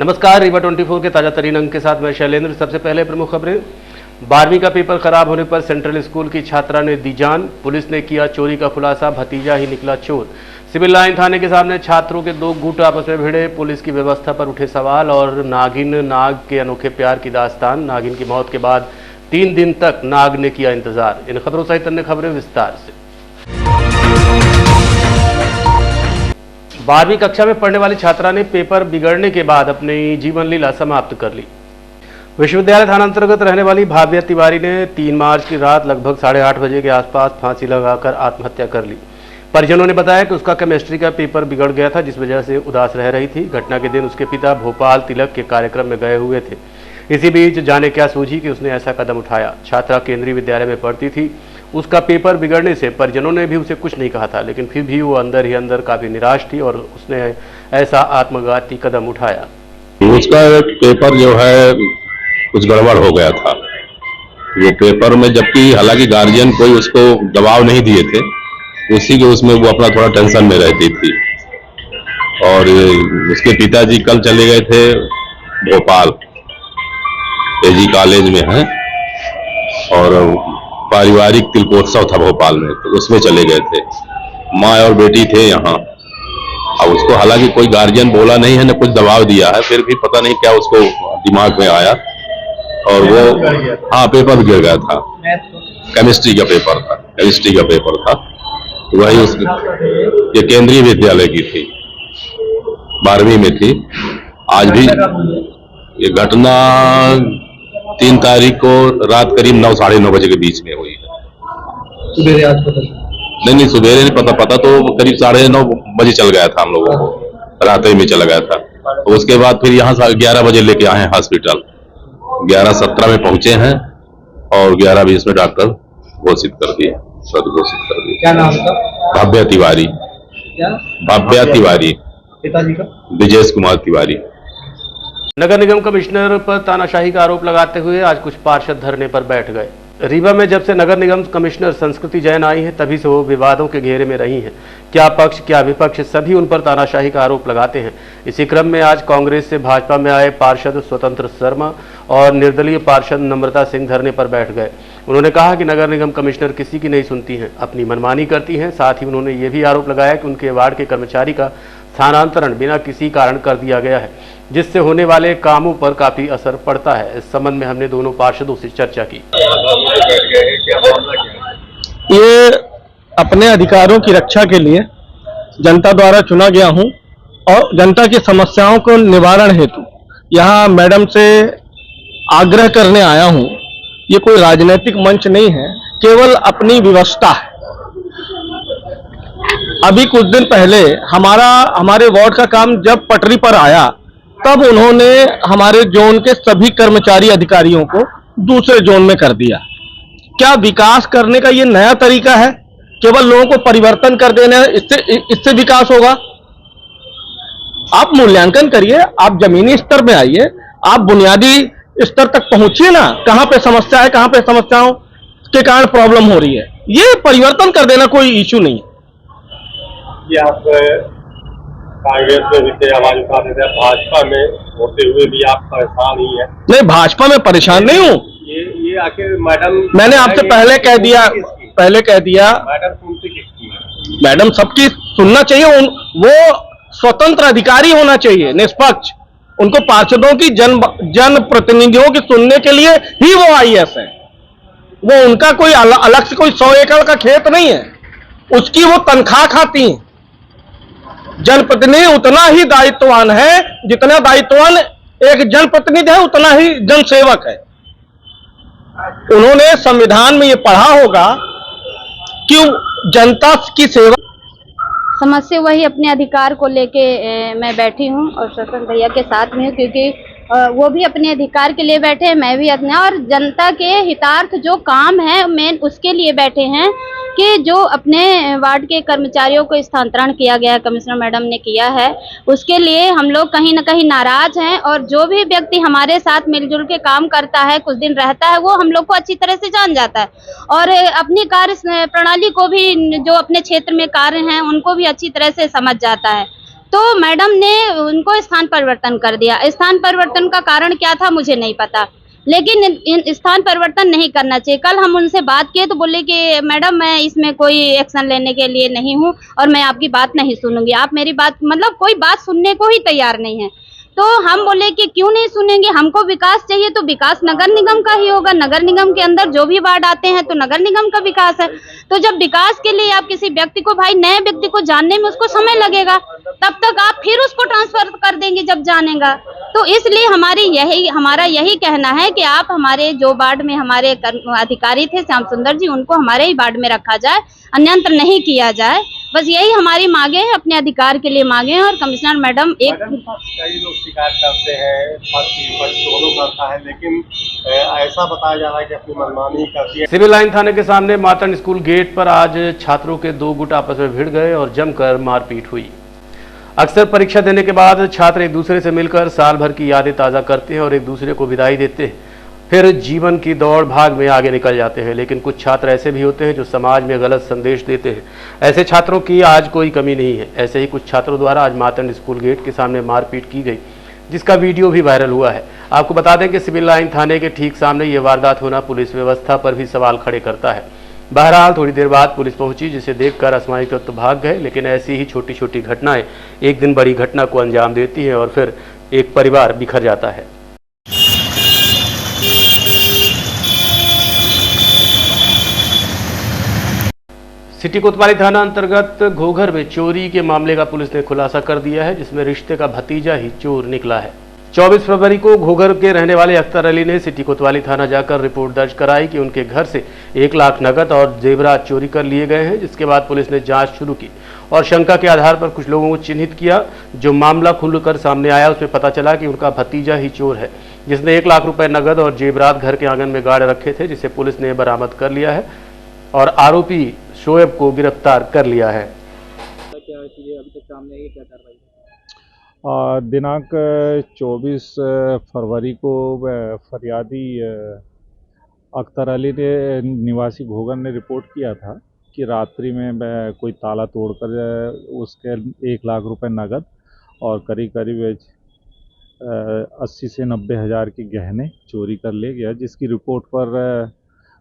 नमस्कार, रीवा 24 के ताजा तरीन अंक के साथ मैं शैलेंद्र। सबसे पहले प्रमुख खबरें। 12वीं का पेपर खराब होने पर सेंट्रल स्कूल की छात्रा ने दी जान, पुलिस ने किया चोरी का खुलासा, भतीजा ही निकला चोर। सिविल लाइन थाने के सामने छात्रों के दो गुट आपस में भिड़े, पुलिस की व्यवस्था पर उठे सवाल। और नागिन नाग के अनोखे प्यार की दास्तान, नागिन की मौत के बाद 3 दिन तक नाग ने किया इंतजार। इन खबरों सहित अन्य खबरें विस्तार से। 12वीं कक्षा में पढ़ने वाली छात्रा ने पेपर बिगड़ने के बाद अपनी जीवन लीला समाप्त कर ली। विश्वविद्यालय थाना अंतर्गत रहने वाली भाव्या तिवारी ने 3 मार्च की रात लगभग 8:30 बजे के आसपास फांसी लगाकर आत्महत्या कर ली। परिजनों ने बताया कि उसका केमिस्ट्री का पेपर बिगड़ गया था, जिस वजह से उदास रह रही थी। घटना के दिन उसके पिता भोपाल तिलक के कार्यक्रम में गए हुए थे। इसी बीच जाने क्या सूझी कि उसने ऐसा कदम उठाया। छात्रा केंद्रीय विद्यालय में पढ़ती थी। उसका पेपर बिगड़ने से परिजनों ने भी उसे कुछ नहीं कहा था, लेकिन फिर भी वो अंदर ही अंदर काफी निराश थी और उसने ऐसा आत्मघाती कदम उठाया। उसका पेपर जो है कुछ गड़बड़ हो गया था वो पेपर में, जबकि हालांकि गार्जियन कोई उसको दबाव नहीं दिए थे, उसी के उसमें वो अपना थोड़ा टेंशन में रहती थी। और उसके पिताजी कल चले गए थे भोपाल, एजी कॉलेज में है, और पारिवारिक तिलकोत्सव था भोपाल में, तो उसमें चले गए थे। माँ और बेटी थे यहाँ। अब उसको हालांकि कोई गार्जियन बोला नहीं है, न कुछ दबाव दिया है, फिर भी पता नहीं क्या उसको दिमाग में आया और वो पेपर गिर गया था। केमिस्ट्री का पेपर था, वही उस ये केंद्रीय विद्यालय की थी, 12वीं में थी। आज भी ये घटना 3 तारीख को रात करीब 9 साढ़े 9 बजे के बीच में हुई है। सुबेरे आज पता नहीं सवेरे नहीं पता तो करीब 9:30 बजे चल गया था, हम लोगों को रात ही में चला गया था। तो उसके बाद फिर यहाँ 11 बजे लेके आए हैं हॉस्पिटल। 11:17 में पहुंचे हैं और 11:20 में डॉक्टर घोषित कर दिए। क्या नाम था? भाव्या तिवारी। क्या? भाव्या तिवारी। पिताजी का? विजेश कुमार तिवारी। नगर निगम कमिश्नर पर तानाशाही का आरोप लगाते हुए आज कुछ पार्षद धरने पर बैठ गए। रीवा में जब से नगर निगम कमिश्नर संस्कृति जैन आई है, तभी से वो विवादों के घेरे में रही हैं। क्या पक्ष क्या विपक्ष, सभी उन पर तानाशाही का आरोप लगाते हैं। इसी क्रम में आज कांग्रेस से भाजपा में आए पार्षद स्वतंत्र शर्मा और निर्दलीय पार्षद नम्रता सिंह धरने पर बैठ गए। उन्होंने कहा कि नगर निगम कमिश्नर किसी की नहीं सुनती हैं, अपनी मनमानी करती हैं। साथ ही उन्होंने ये भी आरोप लगाया कि उनके वार्ड के कर्मचारी का स्थानांतरण बिना किसी कारण कर दिया गया है, जिससे होने वाले कामों पर काफी असर पड़ता है। इस संबंध में हमने दोनों पार्षदों से चर्चा की। ये अपने अधिकारों की रक्षा के लिए जनता द्वारा चुना गया हूं और जनता की समस्याओं को निवारण हेतु यहाँ मैडम से आग्रह करने आया हूं। ये कोई राजनीतिक मंच नहीं है, केवल अपनी व्यवस्था है। अभी कुछ दिन पहले हमारे वार्ड का काम जब पटरी पर आया, तब उन्होंने हमारे जोन के सभी कर्मचारी अधिकारियों को दूसरे जोन में कर दिया। क्या विकास करने का ये नया तरीका है? केवल लोगों को परिवर्तन कर देना है, इससे विकास होगा? आप मूल्यांकन करिए, आप जमीनी स्तर में आइए, आप बुनियादी स्तर तक पहुंचिए ना। कहां पे समस्या है, कहां पे समस्याओं के कारण प्रॉब्लम हो रही है, ये परिवर्तन कर देना कोई इश्यू नहीं है। ये आप कांग्रेस में भी आवाज उठाते थे, भाजपा में होते हुए भी आप परेशान ही है? नहीं, भाजपा में परेशान नहीं हूं। ये आखिर मैडम, मैंने आपसे पहले कह दिया मैडम सुनती किसकी? मैडम सबकी सुनना चाहिए। वो स्वतंत्र अधिकारी होना चाहिए, निष्पक्ष। उनको पार्षदों की जन प्रतिनिधियों की सुनने के लिए ही वो आईएएस है। वो उनका कोई अलग से कोई 100 एकड़ का खेत नहीं है, उसकी वो तनख्वाह खाती हैं। जनप्रतिनिधि उतना ही दायित्ववान है जितना दायित्ववान एक जनप्रतिनिधि है, उतना ही जनसेवक है। उन्होंने संविधान में ये पढ़ा होगा कि जनता की सेवा। समस्या वही अपने अधिकार को लेके मैं बैठी हूँ और स्वतंत्र भैया के साथ में हूँ, क्योंकि वो भी अपने अधिकार के लिए बैठे हैं, मैं भी अपने, और जनता के हितार्थ जो काम है मेन उसके लिए बैठे हैं कि जो अपने वार्ड के कर्मचारियों को स्थानांतरण किया गया, कमिश्नर मैडम ने किया है, उसके लिए हम लोग कहीं ना कहीं नाराज हैं। और जो भी व्यक्ति हमारे साथ मिलजुल के काम करता है, कुछ दिन रहता है, वो हम लोग को अच्छी तरह से जान जाता है और अपनी कार्य प्रणाली को भी, जो अपने क्षेत्र में कार्य हैं उनको भी अच्छी तरह से समझ जाता है। तो मैडम ने उनको स्थान परिवर्तन कर दिया। स्थान परिवर्तन का कारण क्या था मुझे नहीं पता, लेकिन इन स्थान परिवर्तन नहीं करना चाहिए। कल हम उनसे बात किए तो बोले कि मैडम मैं इसमें कोई एक्शन लेने के लिए नहीं हूँ और मैं आपकी बात नहीं सुनूंगी। आप मेरी बात मतलब कोई बात सुनने को ही तैयार नहीं है। तो हम बोले कि क्यों नहीं सुनेंगे, हमको विकास चाहिए तो विकास नगर निगम का ही होगा। नगर निगम के अंदर जो भी वार्ड आते हैं तो नगर निगम का विकास है। तो जब विकास के लिए आप किसी व्यक्ति को, भाई नए व्यक्ति को जानने में उसको समय लगेगा, तब तक आप फिर उसको ट्रांसफर कर देंगे जब जानेगा। तो इसलिए हमारा यही कहना है कि आप हमारे जो वार्ड में हमारे अधिकारी थे श्याम सुंदर जी, उनको हमारे ही वार्ड में रखा जाए, अन्यंत्र नहीं किया जाए। बस यही हमारी मांगे है, अपने अधिकार के लिए मांगे हैं। और कमिश्नर मैडम कई लोग शिकायत करते हैं, पक्ष दोनों करता है, लेकिन ऐसा बताया जा रहा है कि अपनी मनमानी करती है। सिविल लाइन थाने के सामने मातन स्कूल गेट पर आज छात्रों के दो गुट आपस में भिड़ गए और जमकर मारपीट हुई। अक्सर परीक्षा देने के बाद छात्र एक दूसरे से मिलकर साल भर की यादें ताज़ा करते हैं और एक दूसरे को विदाई देते हैं, फिर जीवन की दौड़ भाग में आगे निकल जाते हैं। लेकिन कुछ छात्र ऐसे भी होते हैं जो समाज में गलत संदेश देते हैं। ऐसे छात्रों की आज कोई कमी नहीं है। ऐसे ही कुछ छात्रों द्वारा आज मातन स्कूल गेट के सामने मारपीट की गई, जिसका वीडियो भी वायरल हुआ है। आपको बता दें कि सिविल लाइन थाने के ठीक सामने ये वारदात होना पुलिस व्यवस्था पर भी सवाल खड़े करता है। बहरहाल थोड़ी देर बाद पुलिस पहुंची, जिसे देखकर असमाई तत्व भाग गए। लेकिन ऐसी ही छोटी छोटी घटनाएं एक दिन बड़ी घटना को अंजाम देती हैं और फिर एक परिवार बिखर जाता है। सिटी कोतवाली थाना अंतर्गत घोघर में चोरी के मामले का पुलिस ने खुलासा कर दिया है, जिसमें रिश्ते का भतीजा ही चोर निकला है। 24 फरवरी को घोघर के रहने वाले अख्तर अली ने सिटी कोतवाली थाना जाकर रिपोर्ट दर्ज कराई कि उनके घर से 1 लाख नकद और जेवरात चोरी कर लिए गए हैं। जिसके बाद पुलिस ने जांच शुरू की और शंका के आधार पर कुछ लोगों को चिन्हित किया। जो मामला खुलकर सामने आया उसमें पता चला कि उनका भतीजा ही चोर है, जिसने 1 लाख रुपए नकद और जेवरात घर के आंगन में गाड़ रखे थे, जिसे पुलिस ने बरामद कर लिया है और आरोपी शोएब को गिरफ्तार कर लिया है। दिनांक 24 फरवरी को फरियादी अख्तर अली ने निवासी घोघर ने रिपोर्ट किया था कि रात्रि में कोई ताला तोड़कर उसके 1 लाख रुपए नगद और करीब करीब 80 से 90 हज़ार के गहने चोरी कर ले गया, जिसकी रिपोर्ट पर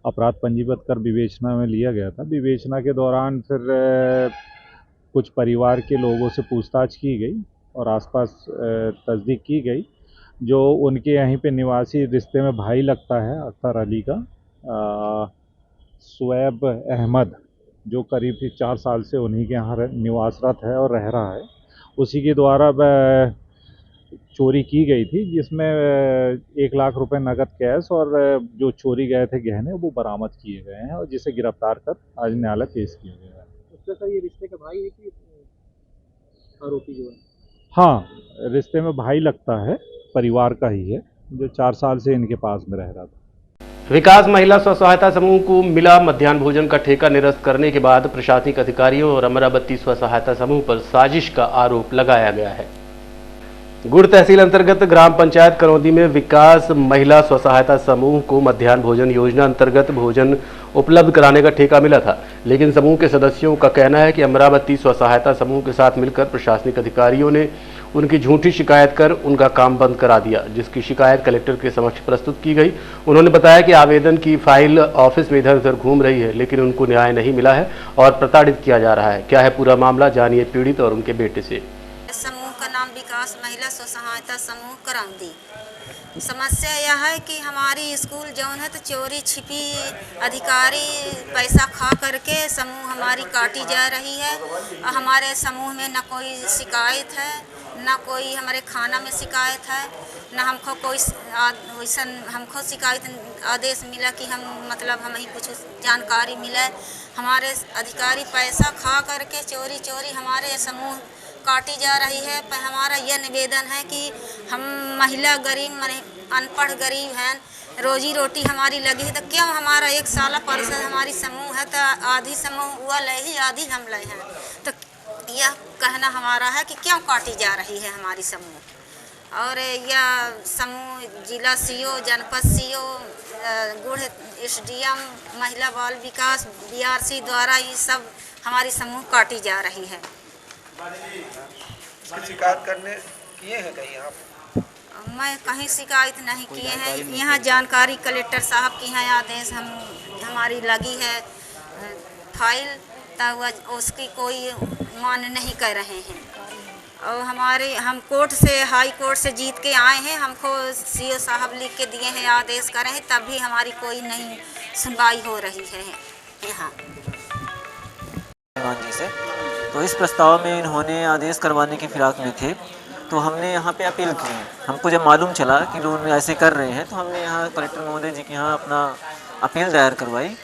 अपराध पंजीबद्ध कर विवेचना में लिया गया था। विवेचना के दौरान फिर कुछ परिवार के लोगों से पूछताछ की गई और आसपास तस्दीक की गई। जो उनके यहीं पे निवासी रिश्ते में भाई लगता है अख्तर अली का, शोएब अहमद, जो करीब 4 साल से उन्हीं के यहाँ निवासरत है और रह रहा है, उसी के द्वारा चोरी की गई थी, जिसमें 1 लाख रुपए नगद कैश और जो चोरी गए थे गहने वो बरामद किए गए हैं और जिसे गिरफ्तार कर आज न्यायालय पेश किया गया है। उसका सर ये रिश्ते का भाई है कि आरोपी जो है? हाँ, रिश्ते में भाई लगता है, परिवार का ही है, जो 4 साल से इनके पास में रह रहा था। विकास महिला स्व सहायता समूह को मिला मध्याह्न भोजन का ठेका निरस्त करने के बाद प्रशासनिक अधिकारियों और अमरावती स्व सहायता समूह पर साजिश का आरोप लगाया गया है। गुड़ तहसील अंतर्गत ग्राम पंचायत करौंदी में विकास महिला स्व सहायता समूह को मध्याह्न भोजन योजना अंतर्गत भोजन उपलब्ध कराने का ठेका मिला था। लेकिन समूह के सदस्यों का कहना है कि अमरावती स्व सहायता समूह के साथ मिलकर प्रशासनिक अधिकारियों ने उनकी झूठी शिकायत कर उनका काम बंद करा दिया, जिसकी शिकायत कलेक्टर के समक्ष प्रस्तुत की गई। उन्होंने बताया कि आवेदन की फाइल ऑफिस में इधर उधर घूम रही है, लेकिन उनको न्याय नहीं मिला है और प्रताड़ित किया जा रहा है। क्या है पूरा मामला, जानिए पीड़ित और उनके बेटे से। समूह का नाम विकास महिला स्व सहायता समूह करौंदी। समस्या यह है कि हमारी स्कूल जौन है तो चोरी छिपी अधिकारी पैसा खा करके समूह हमारी काटी जा रही है। हमारे समूह में न कोई शिकायत है, न कोई हमारे खाना में शिकायत है, न हमको कोई वैसा हमको शिकायत आदेश मिला कि हम मतलब हमें कुछ जानकारी मिले। हमारे अधिकारी पैसा खा करके चोरी हमारे समूह काटी जा रही है। पर हमारा यह निवेदन है कि हम महिला गरीब माने अनपढ़ गरीब हैं, रोजी रोटी हमारी लगी है, तो क्यों हमारा 1 साल परिषद हमारी समूह है तो आधी समूह हुआ ले ही आधी हम ले हैं। तो यह कहना हमारा है कि क्यों काटी जा रही है हमारी समूह। और यह समूह जिला सीओ, जनपद सीओ, गुड़ SDM, महिला बाल विकास BRC द्वारा ये सब हमारी समूह काटी जा रही है। इसकी शिकायत करने किए हैं कहीं आप? मैं कहीं शिकायत नहीं किए हैं। यहाँ जानकारी कलेक्टर साहब की है, आदेश हमारी लगी है फाइल, तब उसकी कोई मान नहीं कर रहे हैं। और हम कोर्ट से, हाई कोर्ट से जीत के आए हैं, हमको सीओ साहब लिख के दिए हैं, आदेश कर रहे हैं, तब भी हमारी कोई नहीं सुनवाई हो रही है यहाँ जी से। तो इस प्रस्ताव में इन्होंने आदेश करवाने की फिराक में थे, तो हमने यहाँ पे अपील की। हमको जब मालूम चला कि लोग ऐसे कर रहे हैं, तो हमने यहाँ कलेक्टर महोदय जी के यहाँ अपना अपील दायर करवाई।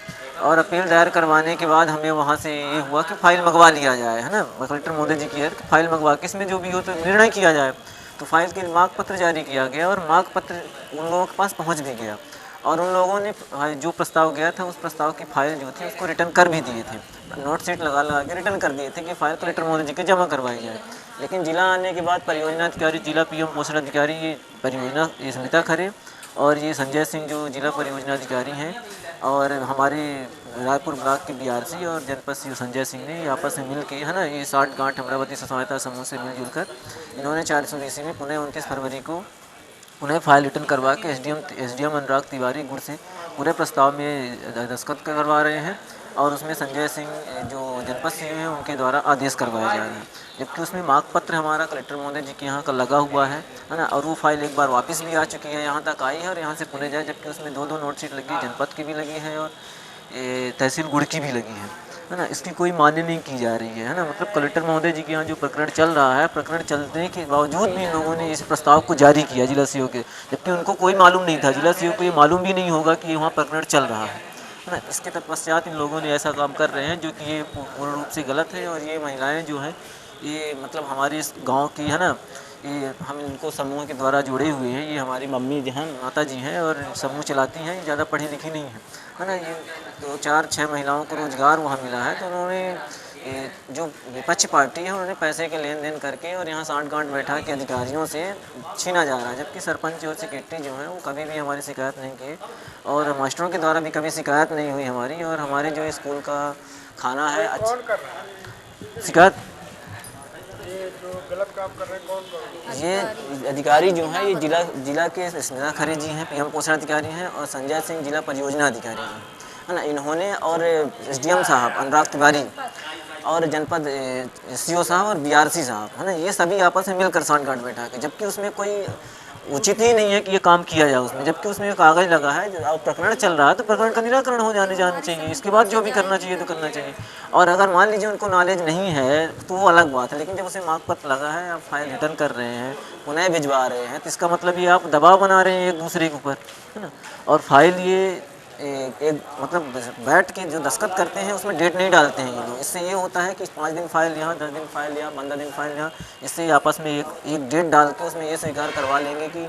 और अपील दायर करवाने के बाद हमें वहाँ से ये हुआ कि फ़ाइल मंगवा लिया जाए, है ना, कलेक्टर महोदय जी की है कि फ़ाइल मंगवा के इसमें जो भी हो तो निर्णय किया जाए। तो फाइल के मांग पत्र जारी किया गया और मांग पत्र उन लोगों के पास पहुँच भी गया, और उन लोगों ने जो प्रस्ताव गया था उस प्रस्ताव की फाइल जो थी उसको रिटर्न कर भी दिए थे, नोट शीट लगा के रिटर्न कर दिए थे कि फाइल कलेक्टर महोदय जी के जमा करवाई जाए। लेकिन जिला आने के बाद परियोजना अधिकारी, जिला पीएम पोषण अधिकारी, ये परियोजना ये स्मिता खरे और ये संजय सिंह जो जिला परियोजना अधिकारी हैं, और हमारे रायपुर ब्लॉक के बीआरसी और जनपद सीओ संजय सिंह ने आपस में मिल के, है ना, ये 60 गांठ अमरावती सहायता समूह से मिलजुल कर इन्होंने 420 में पुनः 29 फरवरी को उन्हें फाइल रिटर्न करवा के एसडीएम अनुराग तिवारी गुड़ से पूरे प्रस्ताव में दस्तखत करवा रहे हैं, और उसमें संजय सिंह जो जनपद सीओ हैं उनके द्वारा आदेश करवाए जा रहे हैं। जबकि उसमें मांग पत्र हमारा कलेक्टर महोदय जी के यहाँ का लगा हुआ है ना, और वो फाइल एक बार वापस भी आ चुकी है, यहाँ तक आई है और यहाँ से पुणे जाए, जबकि उसमें 2 नोट शीट लगी, जनपद की भी लगी है और तहसील गुड़ की भी लगी है ना। इसकी कोई मान्य नहीं की जा रही है ना। मतलब कलेक्टर महोदय जी के यहाँ जो प्रकरण चल रहा है, प्रकरण चलने के बावजूद भी इन लोगों ने इस प्रस्ताव को जारी किया जिला सीओ के, जबकि उनको कोई मालूम नहीं था, जिला सीओ को ये मालूम भी नहीं होगा कि वहाँ प्रकरण चल रहा है ना। इसके तत्पश्चात इन लोगों ने ऐसा काम कर रहे हैं जो कि ये पूर्ण रूप से गलत है। और ये महिलाएँ जो हैं, ये मतलब हमारे इस गाँव की, है ना, ये हम इनको समूह के द्वारा जुड़े हुए हैं। ये हमारी मम्मी जो हैं, माता जी हैं और समूह चलाती हैं, ज़्यादा पढ़ी लिखी नहीं है ना। ये 2-4-6 महिलाओं को रोज़गार वहाँ मिला है। तो उन्होंने जो विपक्ष पार्टी है उन्होंने पैसे के लेन देन करके और यहाँ 60 गांठ बैठा के अधिकारियों से छीना जा रहा है, जबकि सरपंच और सेक्रेटरी जो हैं वो कभी भी हमारी शिकायत नहीं किए, और मास्टरों के द्वारा भी कभी शिकायत नहीं हुई हमारी। और हमारे जो स्कूल का खाना है शिकायत गलत काम कर रहे हैं कौन? ये अधिकारी जो हैं, ये जिला के स्मिता खरे जी हैं, पीएम पोषण अधिकारी हैं, और संजय सिंह जिला परियोजना अधिकारी हैं, है ना। इन्होंने और एसडीएम साहब अनुराग तिवारी और जनपद सीओ साहब और बीआरसी साहब, है ना, ये सभी आपस में मिलकर 60 गांठ बैठा के, जबकि उसमें कोई उचित ही नहीं है कि ये काम किया जाए उसमें, जबकि उसमें एक कागज़ लगा है, जो प्रकरण चल रहा है तो प्रकरण का निराकरण हो जाना चाहिए। इसके बाद जो भी करना चाहिए तो करना चाहिए। और अगर मान लीजिए उनको नॉलेज नहीं है तो वो अलग बात है, लेकिन जब उसे मांग पत्र लगा है, आप फाइल रिटर्न कर रहे हैं, पुनः भिजवा रहे हैं, तो इसका मतलब ये आप दबाव बना रहे हैं एक दूसरे के ऊपर, है ना। और फाइल ये एक मतलब बैठ के जो दस्तखत करते हैं उसमें डेट नहीं डालते हैं ये लोग। इससे ये होता है कि 5 दिन फाइल यहाँ, 10 दिन फाइल यहाँ, 15 दिन फाइल यहाँ, इससे आपस में एक डेट डाल के उसमें ये स्वीकार करवा लेंगे कि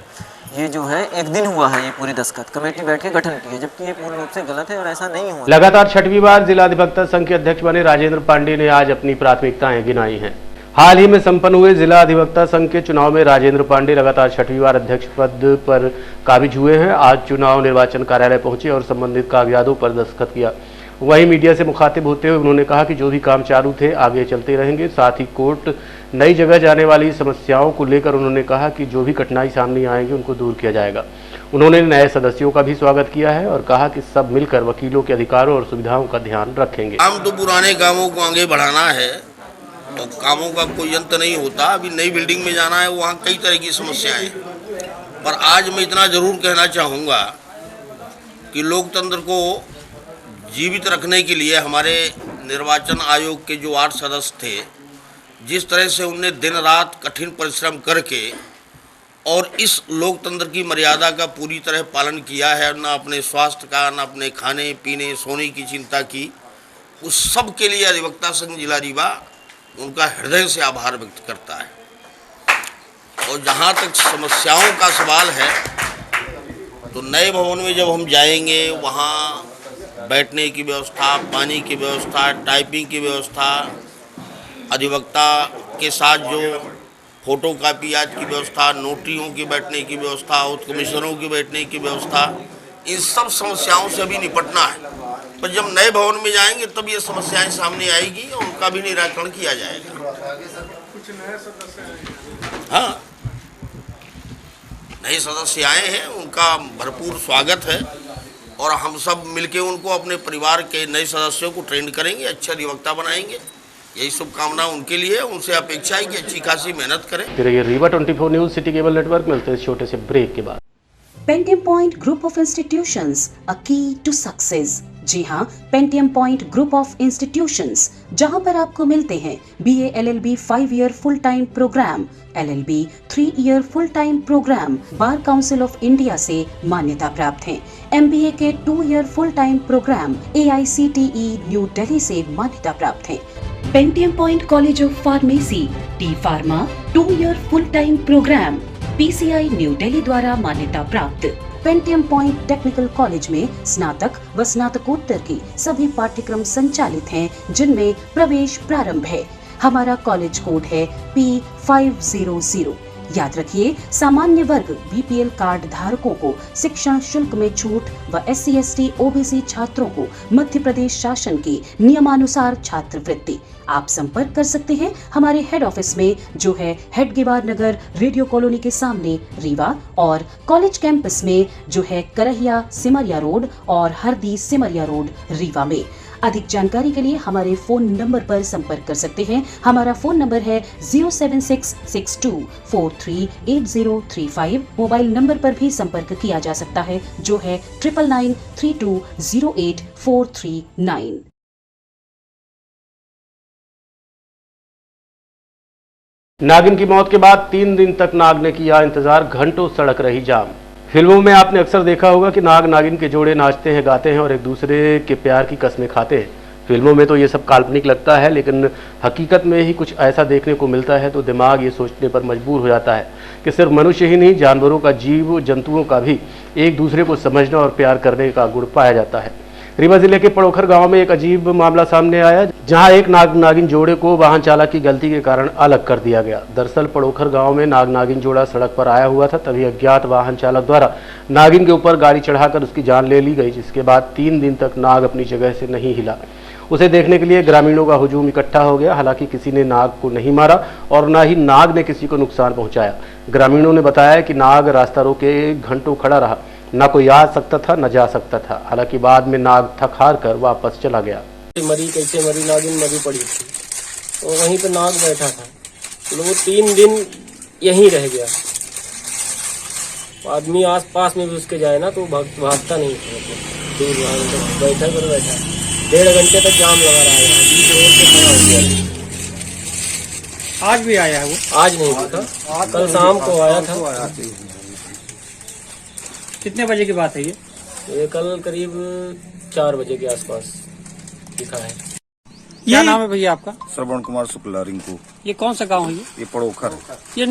ये जो है 1 दिन हुआ है ये पूरी दस्तखत, कमेटी बैठ के गठन की है, जबकि ये पूर्ण रूप से गलत है और ऐसा नहीं हुआ। लगातार 6वीं बार जिला अधिवक्ता संघ के अध्यक्ष बने राजेंद्र पांडे ने आज अपनी प्राथमिकताएं गिनाई हैं। हाल ही में संपन्न हुए जिला अधिवक्ता संघ के चुनाव में राजेंद्र पांडे लगातार 6वीं बार अध्यक्ष पद पर काबिज हुए हैं। आज चुनाव निर्वाचन कार्यालय पहुंचे और संबंधित कागजातों पर दस्तखत किया। वहीं मीडिया से मुखातिब होते हुए उन्होंने कहा कि जो भी काम चालू थे आगे चलते रहेंगे। साथ ही कोर्ट नई जगह जाने वाली समस्याओं को लेकर उन्होंने कहा कि जो भी कठिनाई सामने आएगी उनको दूर किया जाएगा। उन्होंने नए सदस्यों का भी स्वागत किया है और कहा कि सब मिलकर वकीलों के अधिकारों और सुविधाओं का ध्यान रखेंगे। काम तो पुराने कामों को आगे बढ़ाना है, तो कामों का कोई अंत नहीं होता। अभी नई बिल्डिंग में जाना है, वहाँ कई तरह की समस्याएं हैं। पर आज मैं इतना जरूर कहना चाहूँगा कि लोकतंत्र को जीवित रखने के लिए हमारे निर्वाचन आयोग के जो 8 सदस्य थे, जिस तरह से उनने दिन रात कठिन परिश्रम करके और इस लोकतंत्र की मर्यादा का पूरी तरह पालन किया है, न अपने स्वास्थ्य का, न अपने खाने पीने सोने की चिंता की, उस सब के लिए अधिवक्ता संघ जिला रीवा उनका हृदय से आभार व्यक्त करता है। और जहाँ तक समस्याओं का सवाल है, तो नए भवन में जब हम जाएंगे, वहाँ बैठने की व्यवस्था, पानी की व्यवस्था, टाइपिंग की व्यवस्था, अधिवक्ता के साथ जो फोटो कापीयाज की व्यवस्था, नोटरियों की बैठने की व्यवस्था, उप कमिश्नरों की बैठने की व्यवस्था, इन सब समस्याओं से अभी निपटना है। पर जब नए भवन में जाएंगे तब ये समस्याएं सामने आएगी और उनका भी निराकरण किया जाएगा। कुछ नए सदस्य आए हाँ, नए सदस्य आए हैं, उनका भरपूर स्वागत है और हम सब मिलके उनको अपने परिवार के नए सदस्यों को ट्रेंड करेंगे, अच्छे अधिवक्ता बनाएंगे। यही शुभकामना उनके लिए, उनसे अपेक्षा है कि अच्छी खासी मेहनत करें। फिर ये Rewa 24 news city cable network मिलते हैं इस छोटे से ब्रेक के बाद। Pentium point group of institutions, a key to success. जी हाँ, Pentium point group of institutions, जहाँ पर आपको मिलते हैं BA LLB 5 year full time program, LLB 3 year full time program, bar council of India से मान्यता प्राप्त हैं। MBA के 2 year full time program AICTE new Delhi से मान्यता प्राप्त हैं। Pentium point college of pharmacy, T pharma 2 year full time program, PCI new Delhi द्वारा मान्यता प्राप्त। पेंटियम पॉइंट टेक्निकल कॉलेज में स्नातक व स्नातकोत्तर की सभी पाठ्यक्रम संचालित हैं, जिनमें प्रवेश प्रारंभ है। हमारा कॉलेज कोड है P500। याद रखिए, सामान्य वर्ग BPL कार्ड धारकों को शिक्षण शुल्क में छूट व SC ST OBC छात्रों को मध्य प्रदेश शासन की नियमानुसार छात्रवृत्ति। आप संपर्क कर सकते हैं हमारे हेड ऑफिस में, जो है हेडगेवार नगर रेडियो कॉलोनी के सामने रीवा, और कॉलेज कैंपस में, जो है करहिया सिमरिया रोड और हरदी सिमरिया रोड रीवा में। अधिक जानकारी के लिए हमारे फोन नंबर पर संपर्क कर सकते हैं। हमारा फोन नंबर है 07662438035। मोबाइल नंबर पर भी संपर्क किया जा सकता है, जो है 9992084439। नागिन की मौत के बाद 3 दिन तक नाग ने किया इंतजार, घंटों सड़क रही जाम। फिल्मों में आपने अक्सर देखा होगा कि नाग नागिन के जोड़े नाचते हैं, गाते हैं और एक दूसरे के प्यार की कस्में खाते हैं। फिल्मों में तो ये सब काल्पनिक लगता है, लेकिन हकीकत में ही कुछ ऐसा देखने को मिलता है तो दिमाग ये सोचने पर मजबूर हो जाता है कि सिर्फ मनुष्य ही नहीं, जानवरों का, जीव जंतुओं का भी एक दूसरे को समझना और प्यार करने का गुण पाया जाता है। रीवा जिले के पड़ोखर गांव में एक अजीब मामला सामने आया, जहां एक नाग नागिन जोड़े को वाहन चालक की गलती के कारण अलग कर दिया गया। दरअसल पड़ोखर गांव में नाग नागिन जोड़ा सड़क पर आया हुआ था, तभी अज्ञात वाहन चालक द्वारा नागिन के ऊपर गाड़ी चढ़ाकर उसकी जान ले ली गई, जिसके बाद 3 दिन तक नाग अपनी जगह से नहीं हिला। उसे देखने के लिए ग्रामीणों का हुजूम इकट्ठा हो गया। हालांकि किसी ने नाग को नहीं मारा और न ही नाग ने किसी को नुकसान पहुंचाया। ग्रामीणों ने बताया कि नाग रास्ता रोके घंटों खड़ा रहा, ना कोई आ सकता था न जा सकता था। हालांकि बाद में नाग थक हार कर वापस चला गया। मरी कैसे मरी, नागिन मरी पड़ी थी और वहीं पे नाग बैठा था, तो वो 3 दिन यहीं रह गया। आदमी आस पास में भी उसके जाए ना तो भागता नहीं, दूर बैठा कर बैठा 1.5 घंटे तक जाम लगा रहा है, बीच रोड पे खड़ा हो गया। आज भी आया है वो? आज नहीं दिखा, कल शाम को आया था। कितने बजे की बात है ये? ये कल करीब 4 बजे के आसपास दिखा है। क्या नाम है भैया आपका? श्रवण कुमार शुक्ला, रिंकू। ये कौन सा गांव है ये पड़ोखर है। ये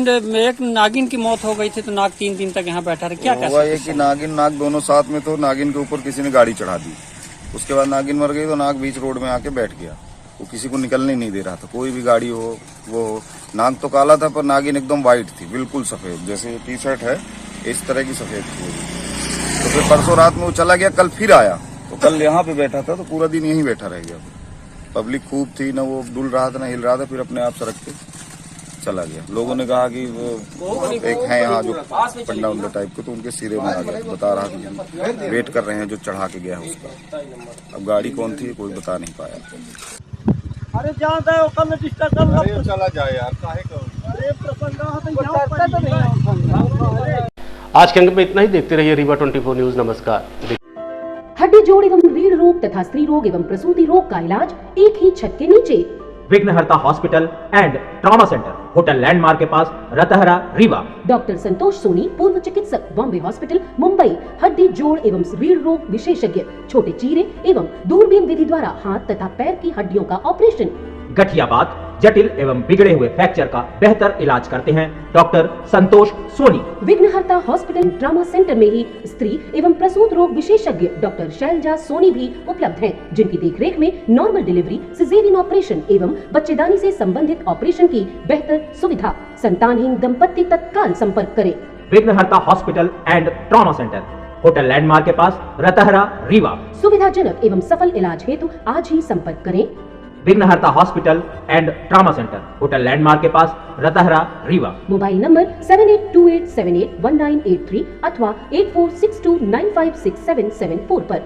एक नागिन की मौत हो गई थी, तो नाग 3 दिन तक यहाँ बैठा रहा, क्या हुआ ये कि नागिन नाग दोनों साथ में, तो नागिन के ऊपर किसी ने गाड़ी चढ़ा दी। उसके बाद नागिन मर गई तो नाग बीच रोड में आके बैठ गया। वो किसी को निकलने नहीं दे रहा था, कोई भी गाड़ी हो वो हो। नाग तो काला था पर नागिन एकदम व्हाइट थी, बिल्कुल सफेद, जैसे टी शर्ट है इस तरह की सफेद थी। तो फिर परसों रात में वो चला गया, कल फिर आया, तो कल यहाँ पे बैठा था, तो पूरा दिन यहीं बैठा रह गया। पब्लिक खूब थी, ना वो डुल रहा था ना हिल रहा था, फिर अपने आप सड़क पे चला गया। लोगों ने कहा कि वो एक है यहाँ जो पंडा उंडा टाइप के, तो उनके सिरे में आ गया। बता रहा कि वेट कर रहे हैं जो चढ़ा के गया है उसका। अब गाड़ी कौन थी कोई बता नहीं पाया। अरे जानता है चला जाए यार, आज के अंक में इतना ही। देखते रहिए रीवा 24 न्यूज। नमस्कार। हड्डी जोड़ एवं रीढ़ रोग तथा स्त्री रोग एवं प्रसूति रोग का इलाज एक ही छत के नीचे। विघ्नहर्ता hospital and trauma centre, hotel landmark के पास, रतहरा, रीवा। डॉक्टर संतोष सोनी, पूर्व चिकित्सक, बॉम्बे हॉस्पिटल, मुंबई। हड्डी जोड़ एवं रीढ़ रोग विशेषज्ञ, छोटे चीरे एवं दूरबीन विधि द्वारा हाथ तथा पैर की हड्डियों का ऑपरेशन। गठियाबात, जटिल एवं बिगड़े हुए फ्रैक्चर का बेहतर इलाज करते हैं डॉक्टर संतोष सोनी। विघ्नहर्ता हॉस्पिटल ट्रॉमा सेंटर में ही स्त्री एवं प्रसूत रोग विशेषज्ञ डॉक्टर शैलजा सोनी भी उपलब्ध हैं, जिनकी देखरेख में नॉर्मल डिलीवरी, सिजेरियन ऑपरेशन एवं बच्चेदानी से संबंधित ऑपरेशन की बेहतर सुविधा। संतानहीन दंपत्ति तत्काल संपर्क करें। विघ्नहर्ता hospital and trauma centre, hotel landmark के पास, रतहरा, रीवा। सुविधाजनक एवं सफल इलाज हेतु आज ही संपर्क करें। विघ्नहर्ता hospital and trauma centre, hotel landmark के पास, रतहरा, रीवा। मोबाइल नंबर 7828781983 अथवा 8462956774 पर।